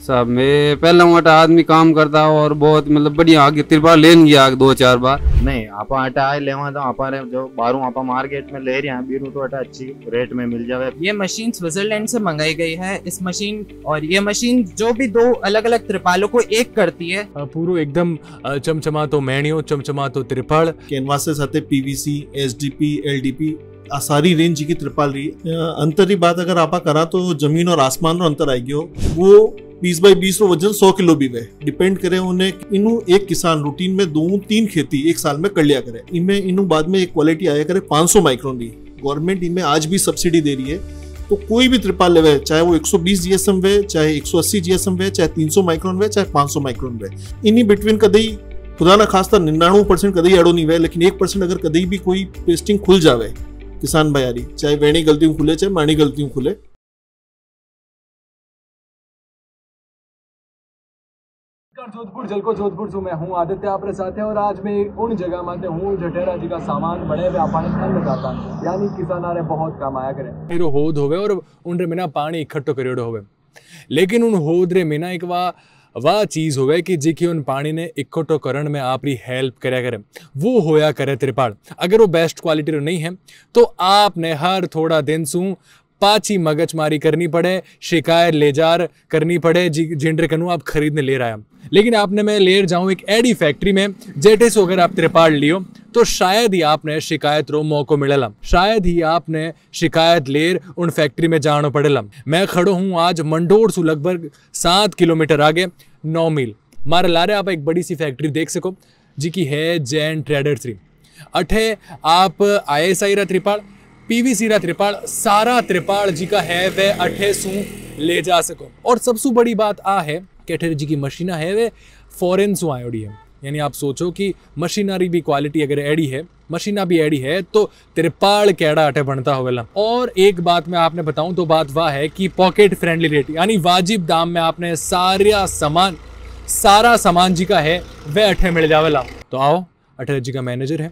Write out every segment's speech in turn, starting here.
साहब मैं पहला मोटा आदमी काम करता और बहुत मतलब बढ़िया आगे तिरपाल लेन गया 2-4 बार। नहीं आप आटा आए लेवा तो आप जो बारू आप मार्केट में ले रहे हैं बीरू तो आटा अच्छी रेट में मिल जावे। ये मशीन स्विट्जरलैंड से मंगाई गई है। इस मशीन और ये मशीन जो भी दो अलग अलग त्रिपालों को एक करती है। पूरो एकदम चमचमा तो मेणियो चमचमा तो त्रिपाल कैनवासेस आते पीवीसी एसडीपी एलडीपी आ सारी रेंज की त्रिपाल रही। अंतर की बात अगर आप करा तो जमीन और आसमान रो अंतर आएगी। वो 20 बाई 20 रो वजन 100 किलो भी वे डिपेंड करे उन्हें इनू एक किसान रूटीन में 2-3 खेती एक साल में कर लिया करे। इनमें इनू बाद में एक क्वालिटी आया करे 500 माइक्रोन दी। गवर्नमेंट इनमें आज भी सब्सिडी दे रही है। तो कोई भी त्रिपाल लेवे चाहे वो 120 जीएसएम वे चाहे 180 जीएसएम वे चाहे 300 माइक्रोन वे चाहे 500 माइक्रोन वे इन्हीं बिटवीन कदई खुदा ना खास्ता 99% कदई एडो नहीं वे। लेकिन 1% अगर कदई भी कोई पेस्टिंग खुल जावे किसान भाई चाहे वेणी गलतियों खुले चाहे माणी गलतियों खुले। जोधपुर जलको जोधपुर जो मैं हूँ आदित्य आपरे साथ है और आज मैं उन जगह माते हूँ जटेरा जी का सामान बड़े व्यापार ठंड लगाता यानी किसान रे बहुत काम आया करे। मेरो होद होवे और उनरे में ना पानी इकट्ठो करियोडो होवे। लेकिन उन होद रे में ना एक वाह चीज होवे कि जिकी उन पानी ने इकट्ठो करण में आपरी हेल्प करया करे वो होया करे त्रिपाल। अगर वो बेस्ट क्वालिटी रो नहीं है तो आपने हर थोड़ा दिन सू पाची मगजमारी करनी पड़े शिकायत लेजार करनी पड़े जिनरे कनु आप खरीदने ले रहा है। लेकिन आपने मैं ले जाऊं एक एडी फैक्ट्री में जेटे से अगर आप त्रिपाल लियो तो शायद ही आपने शिकायत रो मौको मिलेला। शायद ही आपने शिकायत लेर उन फैक्ट्री में जानो पड़ेला। मैं खड़ो हूँ आज मंडोर से लगभग 7 किलोमीटर आगे 9 मील मारे लारे आप एक बड़ी सी फैक्ट्री देख सको जी की है जैन ट्रेडर्स री। अठे आप ISI रा त्रिपाल पीवीसी रा त्रिपाल सारा त्रिपाल जी का है वे अठे सू ले जा सको। और सबसे बड़ी बात आ है कि अठे जी की मशीना है वे फॉरेन सू आयोडी है। यानी आप सोचो कि मशीनरी भी क्वालिटी अगर एडी है मशीना भी एडी है तो त्रिपाल केड़ा अठे बनता होवेला। और एक बात मैं आपने बताऊं तो बात वाह है कि पॉकेट फ्रेंडली रेट यानी वाजिब दाम में आपने सारा सामान जी का है वह अठे मिल जावेला। तो आओ अठे जी का मैनेजर है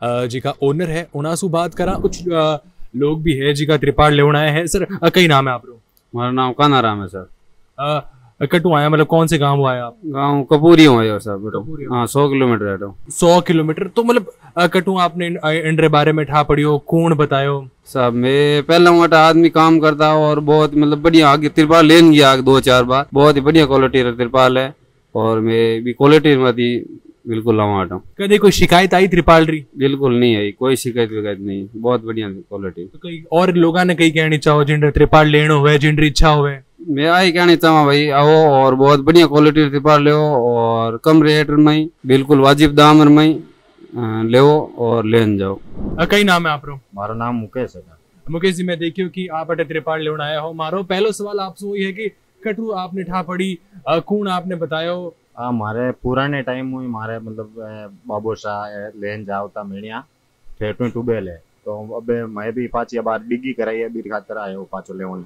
जी का ओनर है उनासू बात करा। कुछ लोग भी है जी का त्रिपाल लेवना है। सर कई नाम है आप लोग? हमारा नाम कानाराम है सर। कटू आया मतलब कौन से गांव आया आप? गांव कपूरी हो सर बेटो। हाँ 100 किलोमीटर है तो 100 किलोमीटर तो मतलब कटू आपने इंड्रे बारे में ठा पड़ियो कौन बतायो? साहब मैं पहला मोटा आदमी काम करता और बहुत मतलब बढ़िया आगे तिरपाल लेन गया 2-4 बार। बहुत ही बढ़िया क्वालिटी का तिरपाल है और मैं भी क्वालिटी में बिल्कुल लवाट हूँ। कभी कोई शिकायत आई त्रिपाल री? बिल्कुल नहीं आई कोई शिकायत नहीं। बहुत बढ़िया क्वालिटी। तो कई और लोगों ने कई कहनी चाहो जिन त्रिपाल लेनो हुए जिन इच्छा हुए? मैं आई कहना चाहूँ भाई आओ और बहुत बढ़िया क्वालिटी त्रिपाल ले और कम रेट में बिल्कुल वाजिब दाम में ले और लेन जाओ। कई नाम है आप रो? मारो नाम मुकेश है। मुकेश जी मैं देखियो कि आप अटे त्रिपाल लेना आया हो। मारो पहलो सवाल आपसे वही है कि कटू आपने ठा पड़ी कौन आपने बतायो? हमारे पुराने टाइम में हमारे मतलब बाबू शाह लेन जावता मेणिया ठेठ में टूबेल है तो अब मैं भी पाची बार डिगी कराई है बीर खातर आयो पाचो लेवन।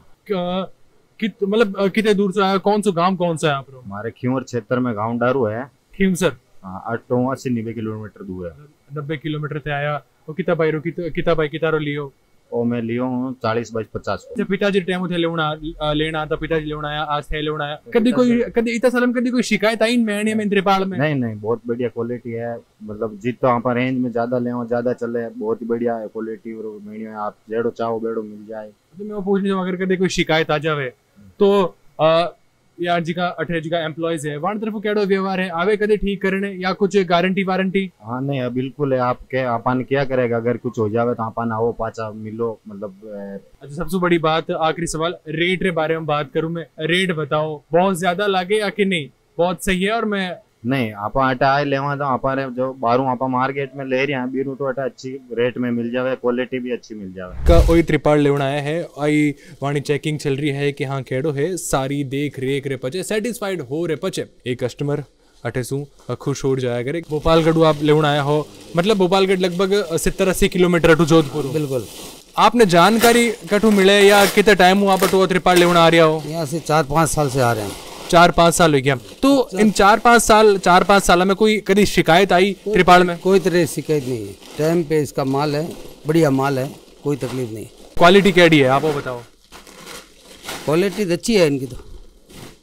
मतलब कितने दूर से आया? कौन सा गांव कौन सा है आप लोग? हमारे खींवर क्षेत्र में गांव डारू है। खींवर? हाँ 80-90 किलोमीटर दूर है। 90 किलोमीटर से आया वो कितना भाई कितारो लियो? ओ मैं लियो हूँ 40/50। जब पिताजी टाइम थे लेना आता पिताजी लेना आया आज थे लेना आया कभी इतना साल कभी कोई शिकायत आई मेहने में त्रिपाल में? नहीं बहुत बढ़िया क्वालिटी है। मतलब जितना आप रेंज में ज्यादा ले ज्यादा चले बहुत ही बढ़िया है क्वालिटी और मेहनी में आप जेड़ो चाहो बेड़ो मिल जाए। तो मैं पूछने जाऊँ अगर कभी कोई शिकायत आ जावे तो यार जी का 18 जी का एम्प्लॉयज है वहां तरफ केड़ो व्यवहार है आवे कदे ठीक करने या कुछ गारंटी वारंटी? हाँ नहीं बिल्कुल है। आपके अपन क्या करेगा अगर कुछ हो जावे तो अपन आओ पाचा मिलो मतलब। अच्छा सबसे बड़ी बात आखिरी सवाल रेट रे बारे में बात करूं मैं। रेट बताओ बहुत ज्यादा लागे या कि नहीं बहुत सही है? और मैं नहीं आप आटा आए लेवा तो आप जो बारू आप मार्केट में ले रहे हैं बीरू तो आटा अच्छी रेट में मिल जावे क्वालिटी भी अच्छी मिल जावे। का वही त्रिपाल लेना आया है आई वाणी चेकिंग चल रही है कि हाँ केड़ो है सारी देख रेख रे पचे सेटिस्फाइड हो रे पचे एक कस्टमर अठेसू खुश हो जाया करे। भोपालगढ़ आप लेना आया हो मतलब भोपालगढ़ लगभग 70-80 किलोमीटर टू जोधपुर? बिल्कुल। आपने जानकारी कटू मिले या कितना टाइम हुआ आप त्रिपाल लेना आ रहा हो? यहाँ से 4-5 साल से आ रहे हैं। 4-5 साल हो गया तो इन 4-5 साल में कोई कभी शिकायत आई त्रिपाल में? कोई तरह शिकायत नहीं है। टाइम पे इसका माल है बढ़िया माल है कोई तकलीफ नहीं। क्वालिटी कैडी है आप वो बताओ? क्वालिटी अच्छी है इनकी तो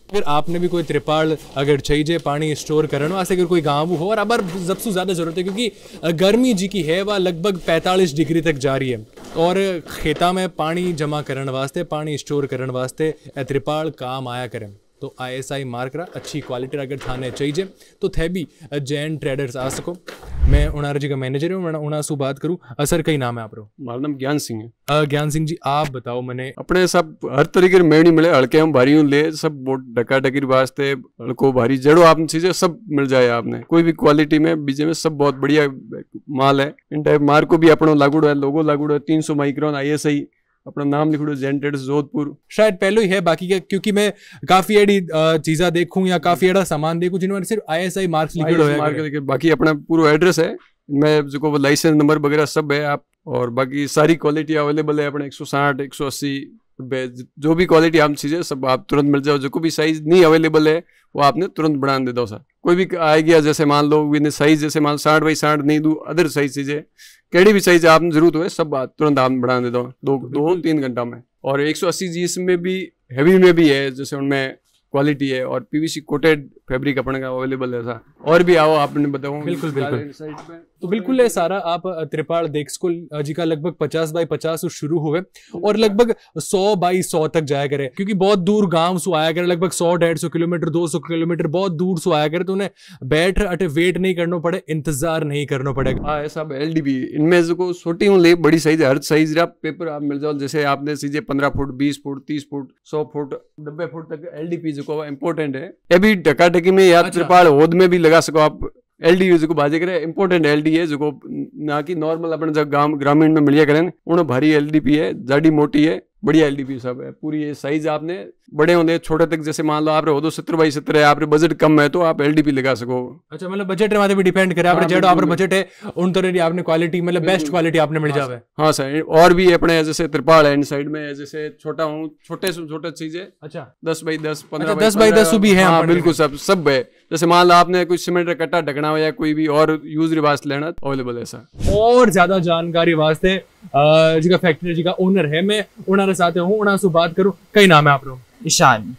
अगर आपने भी कोई त्रिपाल अगर चाहिए पानी स्टोर करने वास्ते, अगर कोई गाँव हो, और अब सबसे ज़्यादा ज़रूरत है क्योंकि गर्मी जी की है वह लगभग 45 डिग्री तक जा रही है और खेता में पानी जमा करने वास्ते, पानी स्टोर करने वास्ते त्रिपाल काम आया करें। तो ISI मार्क रहा अच्छी क्वालिटी अगर थाने चाहिए तो थे भी जैन ट्रेडर्स आ सको। मैं उनार जी का मैनेजर हूँ, मैं उना से बात करूँ। सर कई नाम है आप? मारा नाम ज्ञान सिंह है। ज्ञान सिंह जी आप बताओ मैंने अपने सब हर तरीके की मेहनी मिले, हल्के हम भारी ले सब बोट डका डकी वास्ते हल्को भारी जड़ो आप चीजें सब मिल जाए आपने कोई भी क्वालिटी में बीजे में सब बहुत बढ़िया माल है। इन टाइप मार्क को भी अपना लागू है, लोगो लागू है 300 माइक्रोन ISI अपना नाम लिखो जैन ट्रेडर्स जोधपुर। शायद पहले ही है बाकी का, क्योंकि मैं काफी एडी चीजा देखूं या काफी एड़ा सामान देखूं जिनमें सिर्फ ISI मार्क्स लिखे हुए हैं। बाकी अपना पूरा एड्रेस है, मैं जो लाइसेंस नंबर वगैरह सब है आप, और बाकी सारी क्वालिटी अवेलेबल है अपने 160 180 जो भी क्वालिटी आप चीजें सब आप तुरंत मिल जाओ। जो कोई भी साइज नहीं अवेलेबल है वो आपने तुरंत बना दे दो सर। कोई भी आ गया जैसे मान लो साइज जैसे मान 60 बाई 60 नहीं दूँ, अदर साइज चीजें केड़ी भी साइज आपने जरूरत हो सब बात तुरंत आप बना दे दो 2-3 घंटा में। और 180 जी इसमें भी हैवी में भी है, जैसे उनमें क्वालिटी है और PVC कोटेड फैब्रिक अपने का अवेलेबल है सर। और भी आओ आपने बताऊँ। बिल्कुल बिल्कुल, तो बिल्कुल है सारा आप त्रिपाल देख सको जी का लगभग 50 बाई 50 शुरू हुए और लगभग 100 बाई 100 तक जाया करे, क्योंकि बहुत दूर गांव से आया करे, लगभग 100-150 किलोमीटर 200 किलोमीटर बहुत दूर से आया करे, तो उन्हें बैठ अटे वेट नहीं करना पड़े, इंतजार नहीं करना पड़ेगा। हाँ ऐसा LDP इनमें जो छोटी हूँ ले बड़ी साइज हर साइज पेपर आप मिल जाओ, जैसे आपने सीधे 15 foot 20 foot 30 foot 100 foot 90 foot तक LDP जो इम्पोर्टेंट है। ये भी ढकाढकी में या त्रिपाल होद में भी लगा सको आप। LD जो बाजे करे इम्पोर्टेंट LD है जो ना कि नॉर्मल अपन जब ग्रामीण में मिलिया करें उन्हें भारी LDP है, जाडी मोटी है, बढ़िया LDP सब है पूरी। ये साइज आपने बड़े होंगे छोटे तक, जैसे मान लो आप हो तो 70 बाई 70 है, आप बजट कम है तो आप LDP लगा सको। अच्छा मतलब बजट में भी डिपेंड करे आप जेडो आप बजट है उन तरह आपने क्वालिटी मतलब बेस्ट क्वालिटी आपने मिल जावे। हाँ सर, और भी अपने जैसे त्रिपाल है इन साइड में, जैसे छोटा हूँ छोटे से छोटे चीजें। अच्छा 10 बाई 10 15 10 बाई 10 भी है। हाँ बिल्कुल सब है। जैसे मान लो आपने कोई सीमेंट का कट्टा ढकना हो या कोई भी और यूज रिवाज लेना अवेलेबल है सर। और ज्यादा जानकारी वास्ते जी का फैक्ट्री जी का ओनर है, मैं उन्होंने साथ हूँ, उन्होंने से बात करूँ। कई नाम है आप लोग? ईशान।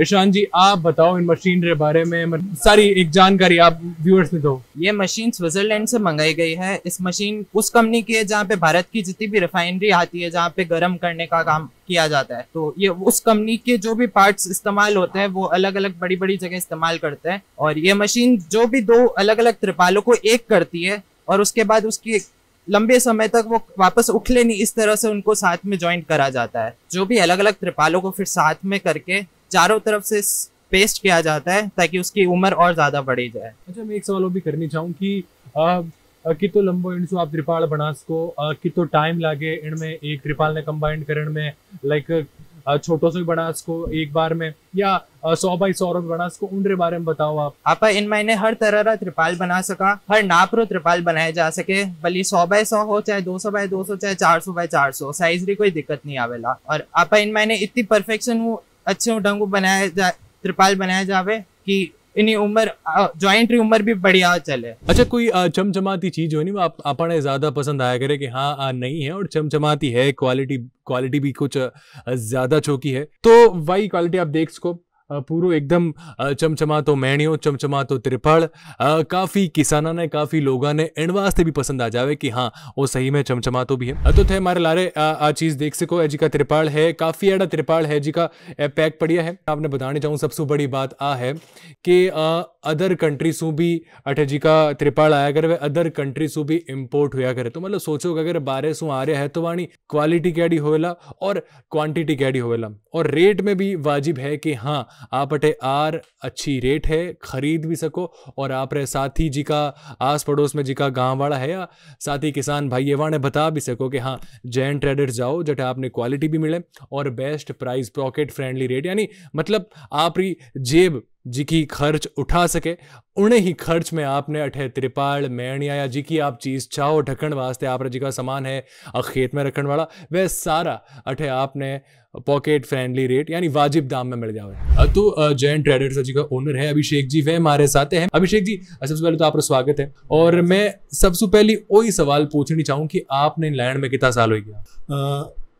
ईशान जी आप बताओ इन मशीन के बारे में सारी एक जानकारी आप व्यूअर्स में दो। ये मशीन स्विट्जरलैंड से मंगाई गई है। इस मशीन उस कंपनी की है जहाँ पे भारत की जितनी भी रिफाइनरी आती है जहाँ पे गर्म करने का काम किया जाता है, तो ये उस कंपनी के जो भी पार्ट्स इस्तेमाल होते हैं वो अलग अलग बड़ी बड़ी जगह इस्तेमाल करते हैं। और ये मशीन जो भी 2 अलग अलग त्रिपालों को एक करती है और उसके बाद उसकी लंबे समय तक वो वापस उखले नहीं, इस तरह से उनको साथ में ज्वाइंट करा जाता है। जो भी अलग अलग त्रिपालों को फिर साथ में करके चारों तरफ से पेस्ट किया जाता है ताकि उसकी उम्र और ज्यादा बढ़ी जाए। अच्छा मैं एक सवाल भी करनी चाहूँ कि कितो लंबो इनसे आप त्रिपाल बना सको, कितो टाइम लागे इनमें एक त्रिपाल ने कंबाइंड करने में, लाइक छोटो से भी बना सको एक बार में या 100 बाई 100 में बना सको, उनके बारे में बताओ आप। इन महीने हर तरह का त्रिपाल बना सका, हर नाप रो त्रिपाल बनाए जा सके, भले 100 बाई 100 हो चाहे 200 बाई 200 चाहे 400 बाई 400, साइज की कोई दिक्कत नहीं आवेला। और आप इन महीने इतनी परफेक्शन वो अच्छे ढंग बनाया त्रिपाल बनाया जावे कि इन्हीं उम्र ज्वाइंटरी उम्र भी बढ़िया चले। अच्छा कोई चमचमाती चीज हो नहीं आप अपने ज्यादा पसंद आया करे कि हाँ नहीं है और चमचमाती है, क्वालिटी भी कुछ ज्यादा चौकी है, तो वही क्वालिटी आप देख सको पूरो एकदम चमचमा तो मैणियो चमचमा तो त्रिपाल काफी किसाना ने काफी लोगों ने इन वास्ते भी पसंद आ जावे कि हाँ वो सही में चमचमा तो भी है। तो थे हमारे लारे आ चीज देख सको है जी का त्रिपाल है, काफी अड़ा त्रिपाल है जी का पैक पड़िया है। आपने बताने चाहूँ सबसे बड़ी बात आ है कि अदर कंट्री सु भी अठे जी का त्रिपाल आया करे, वे अदर कंट्री सु भी इम्पोर्ट हुआ करे, तो मतलब सोचो कि अगर 1200 आ रहा है तो वाणी क्वालिटी कैडी होवेला और क्वांटिटी कैडी होवेला, और रेट में भी वाजिब है कि हाँ आप अटे आर अच्छी रेट है खरीद भी सको, और आप रे साथी जी का आस पड़ोस में जी का गाँव वाला है या साथी किसान भाई वाने बता भी सको कि हाँ जैन ट्रेडर्स जाओ जटे आपने क्वालिटी भी मिले और best price pocket friendly rate, यानी मतलब आप री जेब जी की खर्च उठा सके उन्हें ही खर्च में आपने अठे त्रिपाल मैणिया या जी की आप चीज़ चाहो ढकन वास्ते आप जी का सामान है खेत में रखने वाला वह सारा अठे आपने पॉकेट फ्रेंडली रेट यानी वाजिब दाम में मिल जाए। तो जैन ट्रेडर्स जी का ओनर है अभिषेक जी, वे हमारे साथ हैं। अभिषेक जी सबसे पहले तो आपका स्वागत है, और मैं सबसे पहले वही सवाल पूछनी चाहूँ कि आपने लैंड में कितना साल हो गया?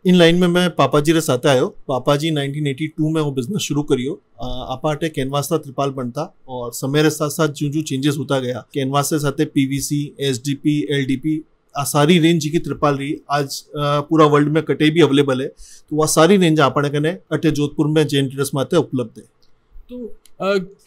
इन लाइन में मैं पापा जी रे साथे आयो। पापा जी 1982 में वो बिजनेस शुरू करियो। आपा अटे कैनवास रा त्रिपाल बनता और समय रे साथ साथ जो चेंजेस होता गया, कैनवास से साथे पीवीसी, एसडीपी, एलडीपी आ सारी रेंज की त्रिपाल रही आज पूरा वर्ल्ड में कटे भी अवेलेबल है। तो वह सारी रेंज आपने कने अटे जोधपुर में जैन ट्रेडर्स माते उपलब्ध है। तो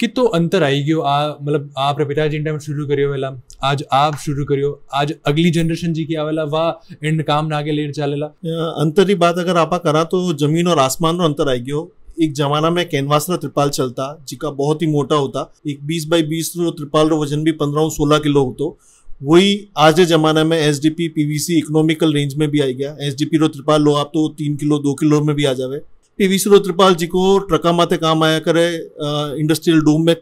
कितो अंतर आई गयो आ मतलब आप पिताजी इन टाइम शुरू करियो वेला, आज आप शुरू करियो, आज अगली जनरेशन जी की आवेला वाह इन काम ना आगे लेर चालेला। अंतर की बात अगर आपा करा तो जमीन और आसमान रो अंतर आई गयो। एक जमाना में कैनवास रा त्रिपाल चलता जिका बहुत ही मोटा होता, एक 20 बाई 20 रो त्रिपाल रो वजन भी 15-16 किलो होतो। वही आज के जमाने में एसडीपी, पीवीसी इकोनॉमिकल रेंज में भी आई गया। एसडीपी रो त्रिपाल लो आप तो 3 किलो 2 किलो में भी आ जावे। पीवीसी रो त्रिपाल जिको ट्रका माते काम आया करे, इंडस्ट्रियल डोम में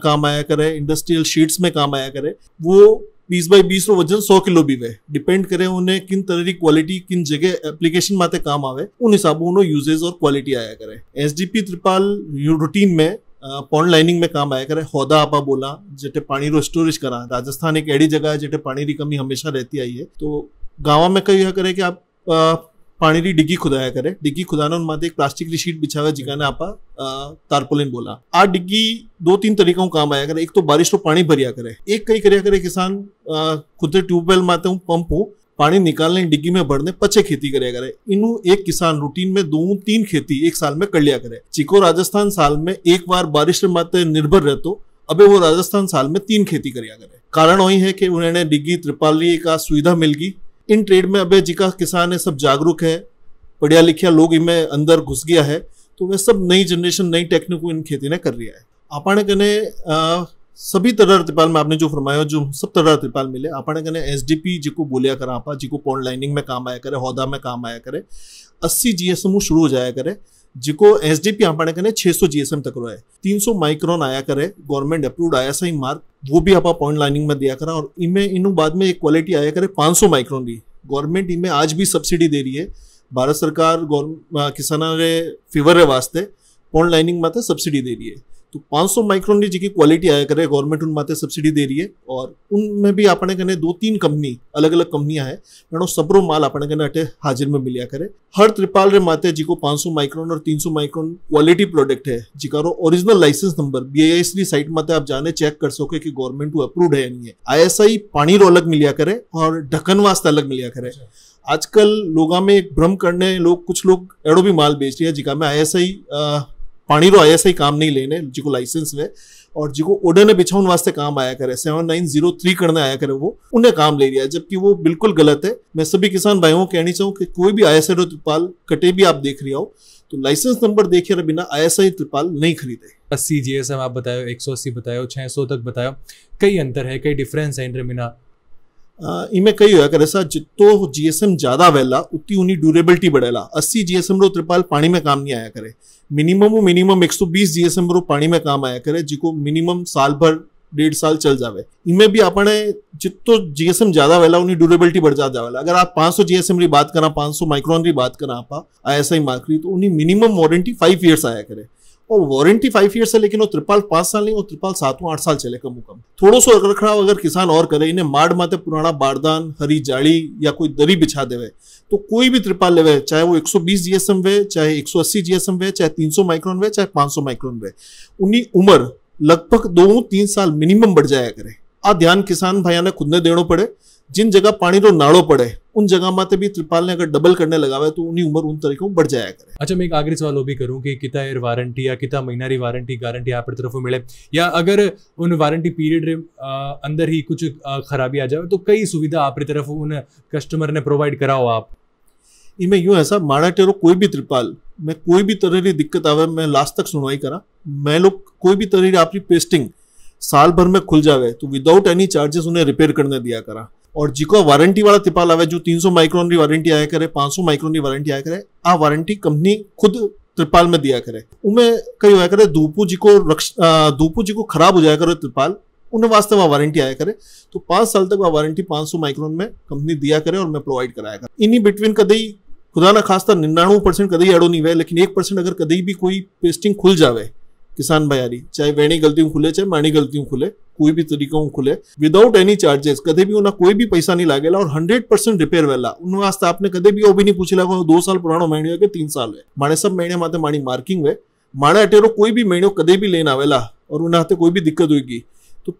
काम आया करे, इंडस्ट्रियल शीट्स में काम आया करे, वो 20 बाई 20 रो वजन 100 किलो भी वे। डिपेंड करे उन्हें किन तरह की क्वालिटी किन जगह एप्लीकेशन माते काम आवे, उन हिसाब उन्हों यूजेज और क्वालिटी आया करे। एसडीपी त्रिपाल रूटीन में पॉन्ड लाइनिंग में काम आया करे। हौदा आपा बोला जेटे पानी रो स्टोरेज करा। राजस्थान एक एड़ी जगह है जेटे पानी की कमी हमेशा रहती आई है। तो गाँव में कई करे कि आप पानी की डिग्गी खुदाया करे। डिग्गी खुदाना माते एक प्लास्टिक की शीट बिछावे जिकाने आपा तारपोलिन बोला। आ डिग्गी 2-3 तरीकों काम आया करे। एक तो बारिश रो पानी भरिया करे, एक कई करिया करे किसान खुद ट्यूबवेल माते पंप हो पानी निकालने डिग्गी में भरने पचे खेती करिया करे। इनू एक किसान रूटीन में 2-3 खेती एक साल में कर लिया करे। चिको राजस्थान साल में एक बार बारिश माते निर्भर रहतो, अबे वो राजस्थान साल में 3 खेती करिया करे। कारण वही है कि उन्होंने डिग्गी त्रिपाली का सुविधा मिल गई। इन ट्रेड में अबे जिका किसान है सब जागरूक है, पढ़िया लिखिया लोग इनमें अंदर घुस गया है। तो वह सब नई जनरेशन नई टेक्निक इन खेती ने कर रही है। आपने कने सभी तरह त्रिपाल में आपने जो फरमाया जो सब तरह त्रिपाल मिले। आपने कने एसडीपी जिको बोलिया करा आपा जिको पॉन्ड लाइनिंग में काम आया करे, हौदा में काम आया करे, 80 जीएसएम शुरू हो जाया करे। जिको एसडीपी आपने कने 600 जीएसएम तक रो है। 300 माइक्रोन आया करे, गवर्नमेंट अप्रूव्ड आईएसआई मार्क, वो भी आपा पॉन्ड लाइनिंग में दिया करा। और इनमें इनू बाद में एक क्वालिटी आया करे 500 माइक्रोन की। गवर्नमेंट इनमें आज भी सब्सिडी दे रही है। भारत सरकार किसाना रे फेवर वास्ते पॉन्ड लाइनिंग माते सब्सिडी दे रही है। तो 500 माइक्रोन की जी क्वालिटी आया करे, गवर्नमेंट उन माते सब्सिडी दे रही है। और उनमें भी अपने कने 2-3 कंपनी अलग अलग कंपनियां है, सबरो माल अपने कने अटे हाजिर में मिलिया करे। हर त्रिपाल रे माते जी को 500 माइक्रोन और 300 माइक्रोन क्वालिटी प्रोडक्ट है जिकारो original licence number BIS site माते आप जाने चेक कर सको कि गवर्नमेंट को अप्रूव्ड है या नहीं है। ISI पानी रो अलग मिलिया करे और ढक्कन वास्ते अलग मिलिया करे। आजकल लोगा में एक भ्रम करने लोग कुछ लोग एड़ो भी माल बेच रही है जिका में ISI पानी रो ISI काम नहीं लेने जिको लाइसेंस है और जिको ओडर ने बिछाउन वास्ते काम आया करे 7903 करने आया करे वो उन्हें काम ले लिया है, जबकि वो बिल्कुल गलत है। मैं सभी किसान भाइयों को कहनी चाहूँ कि कोई भी ISI रो त्रिपाल कटे भी आप देख रही हो तो लाइसेंस नंबर देखे बिना ISI त्रिपाल नहीं खरीदे। 80 जीएसएम आप बतायो, 180 बतायो, 600 तक बतायो, कई अंतर है, कई डिफरेंस है इनरे बिना। इनमें कई होया करे सा जितो जीएसएम ज्यादा वेला उतनी उनी ड्यूरेबिलिटी बढ़ेला। 80 जीएसएम रो त्रिपाल पानी में काम नहीं आया करे। मिनिमम 120 जीएसएम रो पानी में काम आया करे जिको मिनिमम साल भर 1.5 साल चल जावे। इनमें भी अपने जितो जीएसएम ज्यादा वेला उनी ड्यूरेबिलिटी बढ़ जावेला। अगर आप 500 जीएसएम री बात करा, 500 माइक्रोन री बात करा आप ISI मार्क री, तो उन्हीं मिनिमम वारंटी 5 ईयर्स आया करे। और वारंटी 5 ईयर्स है, लेकिन वो त्रिपाल 5 साल नहीं, वो त्रिपाल 7-8 साल चले कम कम। थोड़ो सो रखरखाव अगर किसान और करे, इन्हें माड़ माते पुराना बारदान, हरी जाली या कोई दरी बिछा देवे, तो कोई भी त्रिपाल लेवे, चाहे वो 120 जीएसएम वे, चाहे 180 जीएसएम वे, चाहे 300 माइक्रोन वे, चाहे 500 माइक्रोन वे, उन्हीं उम्र लगभग 2-3 साल मिनिमम बढ़ जाया करे। आ ध्यान किसान भाइयों ने खुद ने देना पड़े। जिन जगह पानी रो नाड़ो पड़े उन जगह माते भी त्रिपाल ने अगर डबल करने लगावे तो उन्हीं उम्र उन तरीकों बढ़ जाया करे। अच्छा, मैं एक आखिरी सवाल वो भी करूं कि कितना एर वारंटी या कितना महीना री वारंटी गारंटी आप तरफ मिले, या अगर उन वारंटी पीरियड रे अंदर ही कुछ खराबी आ जाए तो कई सुविधा आप तरफ उन कस्टमर ने प्रोवाइड कराओ आप। इनमें यूं ऐसा माड़ा टेरो कोई भी त्रिपाल में कोई भी तरह की दिक्कत आवे, मैं लास्ट तक सुनवाई करा। मैं लोग कोई भी तरह की आपकी पेस्टिंग साल भर में खुल जावे तो विदाउट एनी चार्जेस उन्हें रिपेयर करने दिया करा। और जिको वारंटी वाला त्रिपाल आवे जो 300 माइक्रोन की वारंटी आया करे, 500 माइक्रोन की वारंटी आया करे, आ वारंटी कंपनी खुद त्रिपाल में दिया करे। उनमें कई होया करे धूपू जी को खराब हो जाया करे त्रिपाल, उन्हें वास्ते वह वारंटी आया करे तो 5 साल तक वह वारंटी 500 माइक्रोन में कंपनी दिया करे और मैं प्रोवाइड कराया करे। इन्हीं बिटवीन कदई खुदा ना खास्ता 99% कदई एड़ो नहीं हुए, लेकिन 1% अगर कदई भी कोई पेस्टिंग खुल जावे किसान भाई, चाहे वेणी गलतियों खुले चाहे मानी गलतियों खुले, कोई भी तरीका खुले विदाउट एनी चार्जेस, कदे भी उन्हें कोई भी पैसा नहीं लागेला और 100% रिपेयर वेला उन वास्ते आपने कदे भी वो भी नहीं पूछी लागो 2 साल पुरानो मेणियो है कि 3 साल है। माने सब मेणे माते मानी मार्किंग वे माणे अटेरो कोई भी मेणियो कदे भी लेन आवेला और उन्हें हाथे कोई भी दिक्कत होगी तो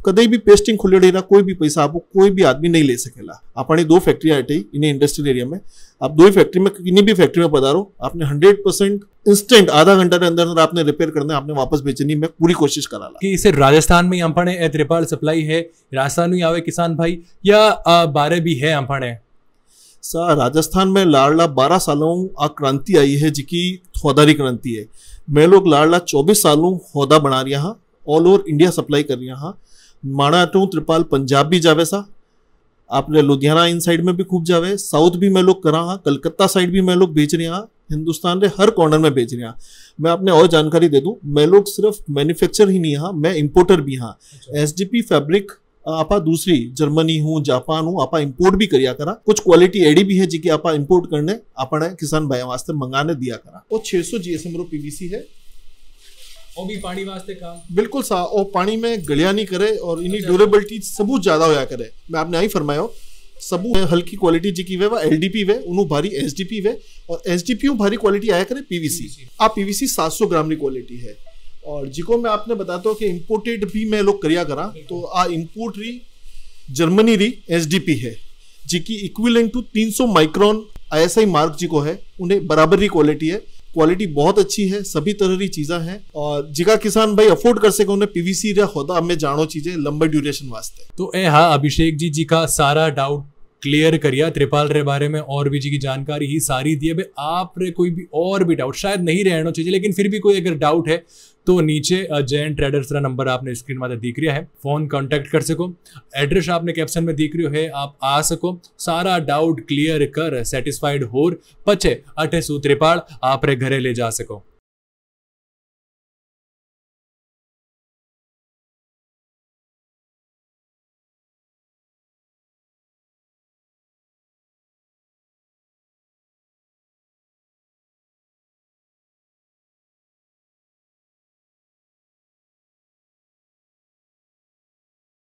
कदे भी पेस्टिंग खुले ना कोई भी पैसा आपको कोई भी आदमी नहीं ले सकेला। अपनी 2 फैक्ट्रियां हटे इन्हें इंडस्ट्रियल एरिया में, आप 2 ही फैक्ट्री में किसी भी फैक्ट्री में पधारो, आपने 100% इंस्टेंट आधा घंटा के अंदर आपने रिपेयर करना है, आपने वापस बेचनी, मैं पूरी कोशिश करा ला। कि इसे राजस्थान में अंपाने ए त्रिपाल सप्लाई है, राजस्थान में आवे किसान भाई या बारे भी है अंपाने? सा राजस्थान में लाड़ला 12 सालों आ क्रांति आई है जिकी खौदारी क्रांति है। मैं लोग लाड़ला 24 सालों खौदा बना रहा हाँ, ऑल ओवर इंडिया सप्लाई कर रहा हाँ। माणा टू त्रिपाल पंजाब भी जावे सा, आपने लुधियाना इन साइड में भी खूब जावे, साउथ भी मैं लोग करा हाँ, कलकत्ता साइड भी मैं लोग बेच रहे हाँ, हिंदुस्तान के हर कॉर्नर में बेच रहे हाँ। मैं आपने और जानकारी दे दूं, मैं लोग सिर्फ मैन्युफैक्चर ही नहीं हाँ, मैं इंपोर्टर भी हाँ। एसडीपी फैब्रिक आपा दूसरी जर्मनी हूँ, जापान हूँ, आपा इंपोर्ट भी करिया करा। कुछ क्वालिटी एडी भी है जिकी आपा इंपोर्ट करने अपने किसान भाई वास्ते मंगाने दिया करा। और 600 जीएसएम रो पीवीसी है, वो भी पानी वास्ते काम बिल्कुल सा, और पानी में गलिया नहीं करे और इन्हीं ड्यूरेबिलिटी सबूत ज्यादा होया करे। मैं आपने आई फरमायो सबूत हल्की क्वालिटी जिकी वे एलडीपी वे उन्हों भारी एसडीपी वे और एसडीपी भारी क्वालिटी आया करे पीवीसी। आ पीवीसी 700 ग्राम की क्वालिटी है और जिको मैं आपने बताता हूँ कि इम्पोर्टेड भी मैं लोग करिया करा तो आ इम्पोर्ट री जर्मनी री एसडीपी है जिकी equivalent to 300 micron ISI mark जिको है उन्हें बराबर री क्वालिटी है। क्वालिटी बहुत अच्छी है, सभी तरह की चीजें हैं और जिका किसान भाई अफोर्ड कर सके उन्हें पीवीसी या खुदा हमें जानो चीजें लंबे ड्यूरेशन वास्ते। तो ए हाँ अभिषेक जी का सारा डाउट क्लियर करिया त्रिपाल रे बारे में और भी जी की जानकारी ही सारी दी है। भाई आप रे कोई भी और भी डाउट शायद नहीं रहना चाहिए लेकिन फिर भी कोई अगर डाउट है तो नीचे जैन ट्रेडर्स का नंबर आपने स्क्रीन में दिख रहा है, फोन कांटेक्ट कर सको, एड्रेस आपने कैप्शन में दिख रही है, आप आ सको, सारा डाउट क्लियर कर सेटिस्फाइड होर पचे अठे सू त्रिपाल आप रे घरे ले जा सको।